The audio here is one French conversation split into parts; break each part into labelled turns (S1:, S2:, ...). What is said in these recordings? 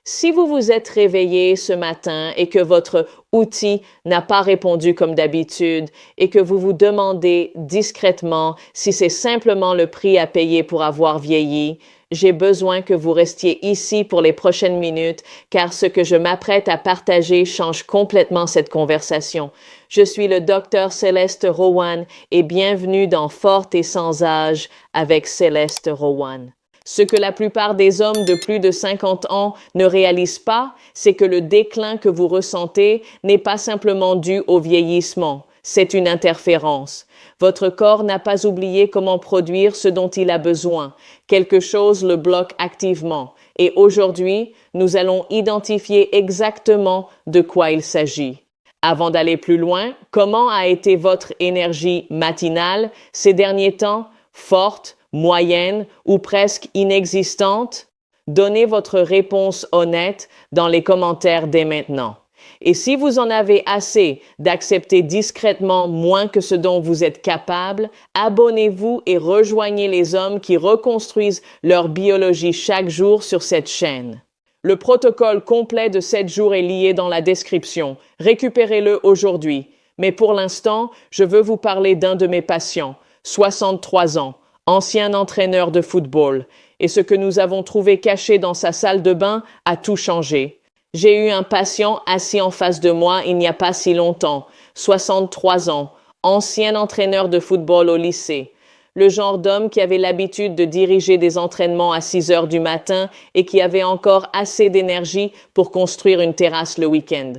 S1: Si vous vous êtes réveillé ce matin et que votre outil n'a pas répondu comme d'habitude et que vous vous demandez discrètement si c'est simplement le prix à payer pour avoir vieilli, j'ai besoin que vous restiez ici pour les prochaines minutes car ce que je m'apprête à partager change complètement cette conversation. Je suis le docteur Céleste Rowan et bienvenue dans Forte et sans âge avec Céleste Rowan. Ce que la plupart des hommes de plus de 50 ans ne réalisent pas, c'est que le déclin que vous ressentez n'est pas simplement dû au vieillissement, c'est une interférence. Votre corps n'a pas oublié comment produire ce dont il a besoin. Quelque chose le bloque activement. Et aujourd'hui, nous allons identifier exactement de quoi il s'agit. Avant d'aller plus loin, comment a été votre énergie matinale ces derniers temps? Forte, moyenne ou presque inexistante? Donnez votre réponse honnête dans les commentaires dès maintenant. Et si vous en avez assez d'accepter discrètement moins que ce dont vous êtes capable, abonnez-vous et rejoignez les hommes qui reconstruisent leur biologie chaque jour sur cette chaîne. Le protocole complet de 7 jours est lié dans la description. Récupérez-le aujourd'hui. Mais pour l'instant, je veux vous parler d'un de mes patients, 63 ans, ancien entraîneur de football, et ce que nous avons trouvé caché dans sa salle de bain a tout changé. J'ai eu un patient assis en face de moi il n'y a pas si longtemps, 63 ans, ancien entraîneur de football au lycée. Le genre d'homme qui avait l'habitude de diriger des entraînements à 6 heures du matin et qui avait encore assez d'énergie pour construire une terrasse le week-end.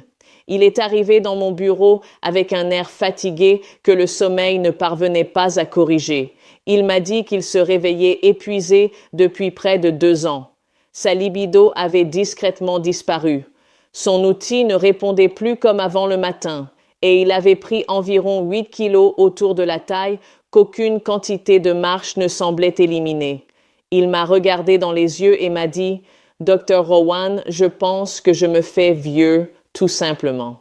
S1: Il est arrivé dans mon bureau avec un air fatigué que le sommeil ne parvenait pas à corriger. Il m'a dit qu'il se réveillait épuisé depuis près de 2 ans. Sa libido avait discrètement disparu. Son outil ne répondait plus comme avant le matin, et il avait pris environ 8 kilos autour de la taille qu'aucune quantité de marche ne semblait éliminer. Il m'a regardé dans les yeux et m'a dit « Dr. Rowan, je pense que je me fais vieux, tout simplement. »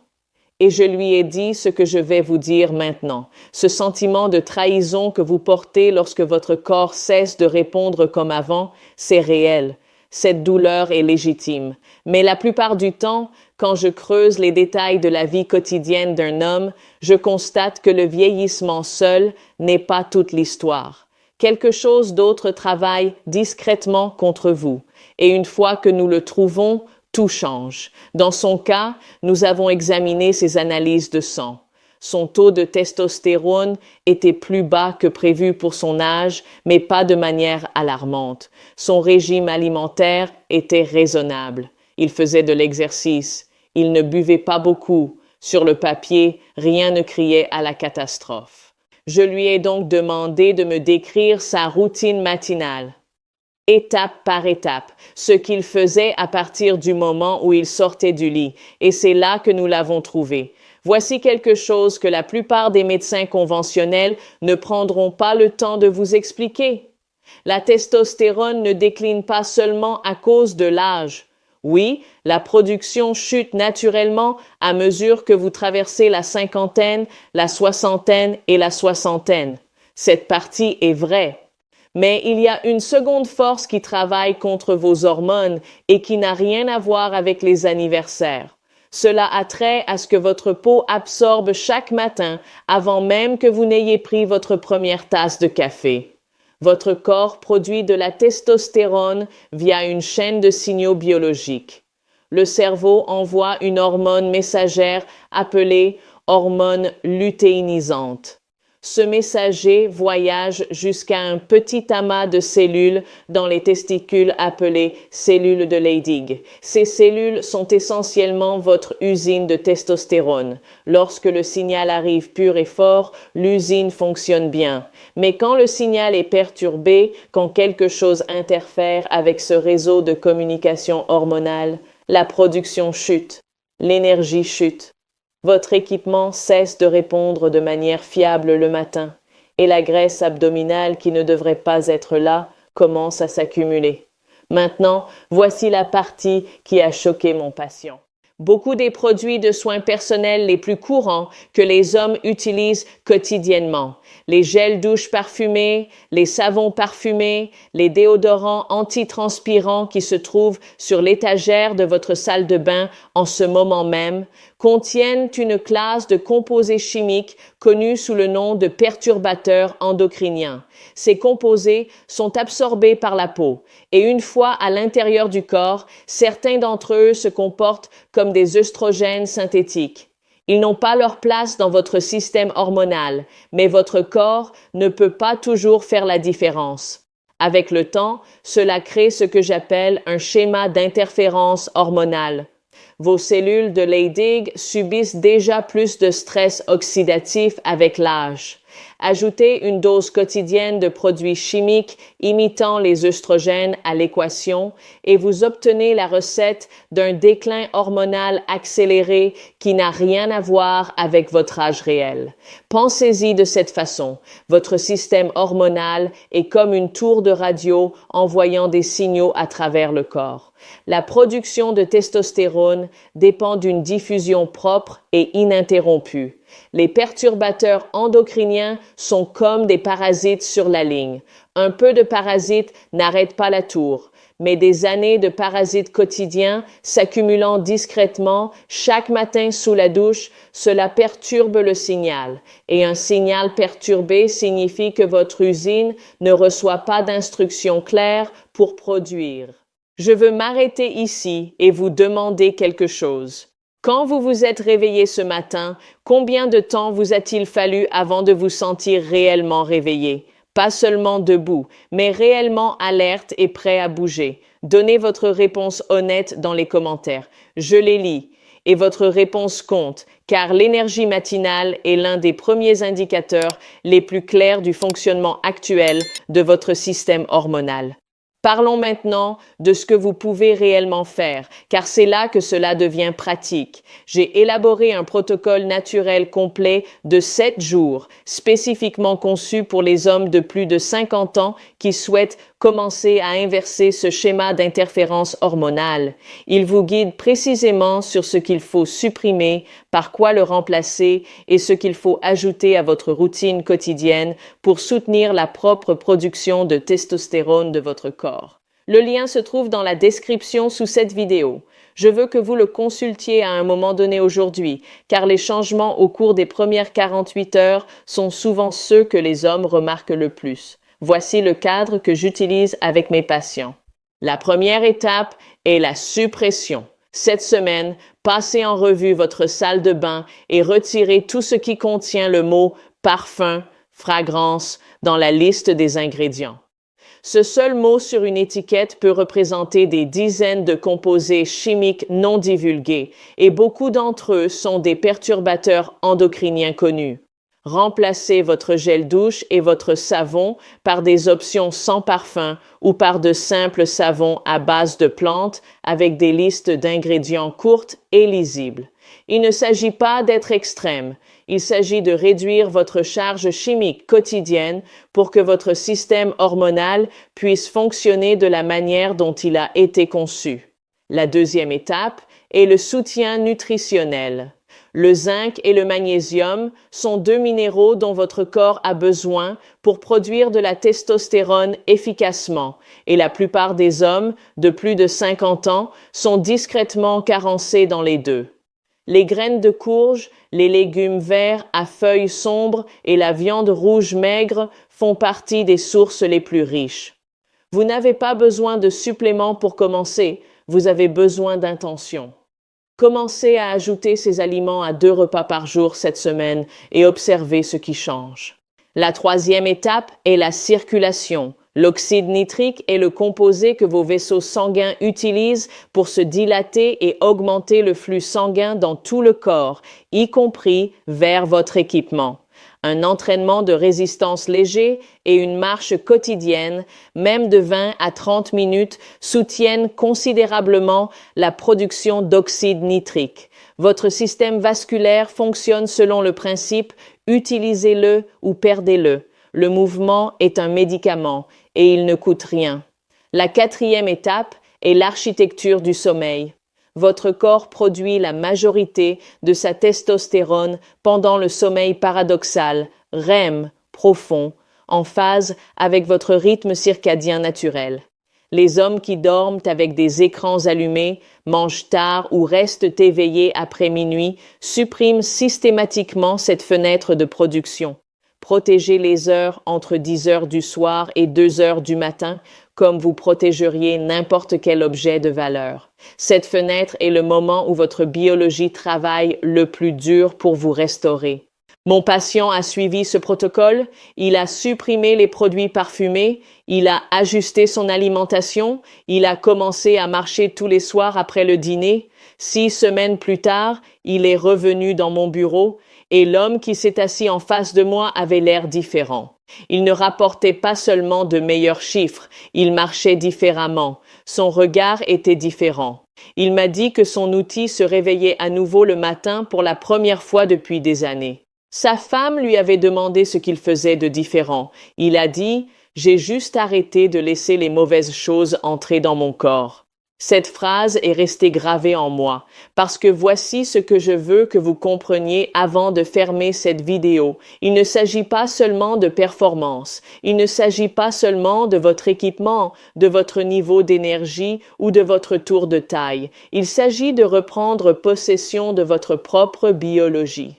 S1: Et je lui ai dit ce que je vais vous dire maintenant. Ce sentiment de trahison que vous portez lorsque votre corps cesse de répondre comme avant, c'est réel. Cette douleur est légitime. Mais la plupart du temps, quand je creuse les détails de la vie quotidienne d'un homme, je constate que le vieillissement seul n'est pas toute l'histoire. Quelque chose d'autre travaille discrètement contre vous. Et une fois que nous le trouvons, tout change. Dans son cas, nous avons examiné ses analyses de sang. Son taux de testostérone était plus bas que prévu pour son âge, mais pas de manière alarmante. Son régime alimentaire était raisonnable. Il faisait de l'exercice. Il ne buvait pas beaucoup. Sur le papier, rien ne criait à la catastrophe. Je lui ai donc demandé de me décrire sa routine matinale, étape par étape, ce qu'il faisait à partir du moment où il sortait du lit. Et c'est là que nous l'avons trouvé. Voici quelque chose que la plupart des médecins conventionnels ne prendront pas le temps de vous expliquer. La testostérone ne décline pas seulement à cause de l'âge. Oui, la production chute naturellement à mesure que vous traversez la cinquantaine, la soixantaine et la soixantaine. Cette partie est vraie. Mais il y a une seconde force qui travaille contre vos hormones et qui n'a rien à voir avec les anniversaires. Cela a trait à ce que votre peau absorbe chaque matin avant même que vous n'ayez pris votre première tasse de café. Votre corps produit de la testostérone via une chaîne de signaux biologiques. Le cerveau envoie une hormone messagère appelée hormone lutéinisante. Ce messager voyage jusqu'à un petit amas de cellules dans les testicules appelées cellules de Leydig. Ces cellules sont essentiellement votre usine de testostérone. Lorsque le signal arrive pur et fort, l'usine fonctionne bien. Mais quand le signal est perturbé, quand quelque chose interfère avec ce réseau de communication hormonale, la production chute, l'énergie chute. Votre équipement cesse de répondre de manière fiable le matin et la graisse abdominale qui ne devrait pas être là commence à s'accumuler. Maintenant, voici la partie qui a choqué mon patient. Beaucoup des produits de soins personnels les plus courants que les hommes utilisent quotidiennement. Les gels douche parfumés, les savons parfumés, les déodorants antitranspirants qui se trouvent sur l'étagère de votre salle de bain en ce moment même, contiennent une classe de composés chimiques connus sous le nom de perturbateurs endocriniens. Ces composés sont absorbés par la peau et une fois à l'intérieur du corps, certains d'entre eux se comportent comme des œstrogènes synthétiques. Ils n'ont pas leur place dans votre système hormonal, mais votre corps ne peut pas toujours faire la différence. Avec le temps, cela crée ce que j'appelle un schéma d'interférence hormonale. Vos cellules de Leydig subissent déjà plus de stress oxydatif avec l'âge. Ajoutez une dose quotidienne de produits chimiques imitant les œstrogènes à l'équation et vous obtenez la recette d'un déclin hormonal accéléré qui n'a rien à voir avec votre âge réel. Pensez-y de cette façon. Votre système hormonal est comme une tour de radio envoyant des signaux à travers le corps. La production de testostérone dépend d'une diffusion propre et ininterrompue. Les perturbateurs endocriniens sont comme des parasites sur la ligne. Un peu de parasites n'arrête pas la tour, mais des années de parasites quotidiens s'accumulant discrètement chaque matin sous la douche, cela perturbe le signal. Et un signal perturbé signifie que votre usine ne reçoit pas d'instructions claires pour produire. Je veux m'arrêter ici et vous demander quelque chose. Quand vous vous êtes réveillé ce matin, combien de temps vous a-t-il fallu avant de vous sentir réellement réveillé? Pas seulement debout, mais réellement alerte et prêt à bouger. Donnez votre réponse honnête dans les commentaires. Je les lis. Et votre réponse compte, car l'énergie matinale est l'un des premiers indicateurs les plus clairs du fonctionnement actuel de votre système hormonal. Parlons maintenant de ce que vous pouvez réellement faire, car c'est là que cela devient pratique. J'ai élaboré un protocole naturel complet de 7 jours, spécifiquement conçu pour les hommes de plus de 50 ans qui souhaitent commencer à inverser ce schéma d'interférence hormonale. Il vous guide précisément sur ce qu'il faut supprimer, par quoi le remplacer et ce qu'il faut ajouter à votre routine quotidienne pour soutenir la propre production de testostérone de votre corps. Le lien se trouve dans la description sous cette vidéo. Je veux que vous le consultiez à un moment donné aujourd'hui, car les changements au cours des premières 48 heures sont souvent ceux que les hommes remarquent le plus. Voici le cadre que j'utilise avec mes patients. La première étape est la suppression. Cette semaine, passez en revue votre salle de bain et retirez tout ce qui contient le mot parfum, fragrance dans la liste des ingrédients. Ce seul mot sur une étiquette peut représenter des dizaines de composés chimiques non divulgués et beaucoup d'entre eux sont des perturbateurs endocriniens connus. Remplacez votre gel douche et votre savon par des options sans parfum ou par de simples savons à base de plantes avec des listes d'ingrédients courtes et lisibles. Il ne s'agit pas d'être extrême, il s'agit de réduire votre charge chimique quotidienne pour que votre système hormonal puisse fonctionner de la manière dont il a été conçu. La deuxième étape est le soutien nutritionnel. Le zinc et le magnésium sont deux minéraux dont votre corps a besoin pour produire de la testostérone efficacement et la plupart des hommes de plus de 50 ans sont discrètement carencés dans les deux. Les graines de courge, les légumes verts à feuilles sombres et la viande rouge maigre font partie des sources les plus riches. Vous n'avez pas besoin de suppléments pour commencer, vous avez besoin d'intention. Commencez à ajouter ces aliments à 2 repas par jour cette semaine et observez ce qui change. La troisième étape est la circulation. L'oxyde nitrique est le composé que vos vaisseaux sanguins utilisent pour se dilater et augmenter le flux sanguin dans tout le corps, y compris vers votre équipement. Un entraînement de résistance léger et une marche quotidienne, même de 20 à 30 minutes, soutiennent considérablement la production d'oxyde nitrique. Votre système vasculaire fonctionne selon le principe « utilisez-le ou perdez-le ». Le mouvement est un médicament et il ne coûte rien. La quatrième étape est l'architecture du sommeil. votre corps produit la majorité de sa testostérone pendant le sommeil paradoxal, REM, profond, en phase avec votre rythme circadien naturel. Les hommes qui dorment avec des écrans allumés, mangent tard ou restent éveillés après minuit suppriment systématiquement cette fenêtre de production. Protégez les heures entre 10 heures du soir et 2 heures du matin comme vous protégeriez n'importe quel objet de valeur. Cette fenêtre est le moment où votre biologie travaille le plus dur pour vous restaurer. Mon patient a suivi ce protocole, il a supprimé les produits parfumés, il a ajusté son alimentation, il a commencé à marcher tous les soirs après le dîner. 6 semaines plus tard, il est revenu dans mon bureau et l'homme qui s'est assis en face de moi avait l'air différent. Il ne rapportait pas seulement de meilleurs chiffres, il marchait différemment, son regard était différent. Il m'a dit que son outil se réveillait à nouveau le matin pour la première fois depuis des années. Sa femme lui avait demandé ce qu'il faisait de différent. Il a dit « J'ai juste arrêté de laisser les mauvaises choses entrer dans mon corps ». Cette phrase est restée gravée en moi, parce que voici ce que je veux que vous compreniez avant de fermer cette vidéo. Il ne s'agit pas seulement de performance, il ne s'agit pas seulement de votre équipement, de votre niveau d'énergie ou de votre tour de taille. Il s'agit de reprendre possession de votre propre biologie.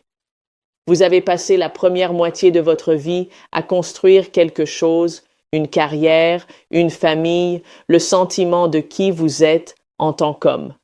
S1: Vous avez passé la première moitié de votre vie à construire quelque chose, une carrière, une famille, le sentiment de qui vous êtes en tant qu'homme.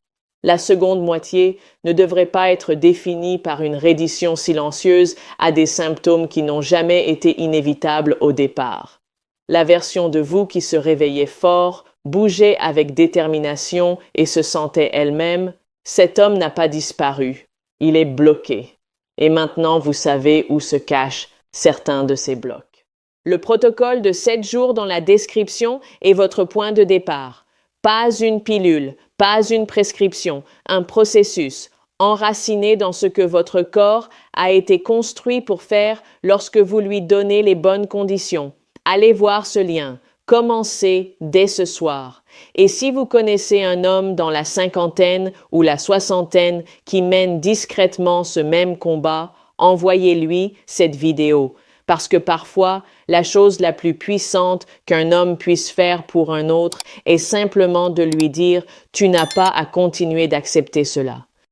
S1: La seconde moitié ne devrait pas être définie par une reddition silencieuse à des symptômes qui n'ont jamais été inévitables au départ. La version de vous qui se réveillait fort, bougeait avec détermination et se sentait elle-même, cet homme n'a pas disparu. Il est bloqué. Et maintenant, vous savez où se cachent certains de ces blocs. Le protocole de 7 jours dans la description est votre point de départ. Pas une pilule, pas une prescription, un processus enraciné dans ce que votre corps a été construit pour faire lorsque vous lui donnez les bonnes conditions. Allez voir ce lien. Commencez dès ce soir. Et si vous connaissez un homme dans la cinquantaine ou la soixantaine qui mène discrètement ce même combat, envoyez-lui cette vidéo. Parce que parfois, la chose la plus puissante qu'un homme puisse faire pour un autre est simplement de lui dire « Tu n'as pas à continuer d'accepter cela ».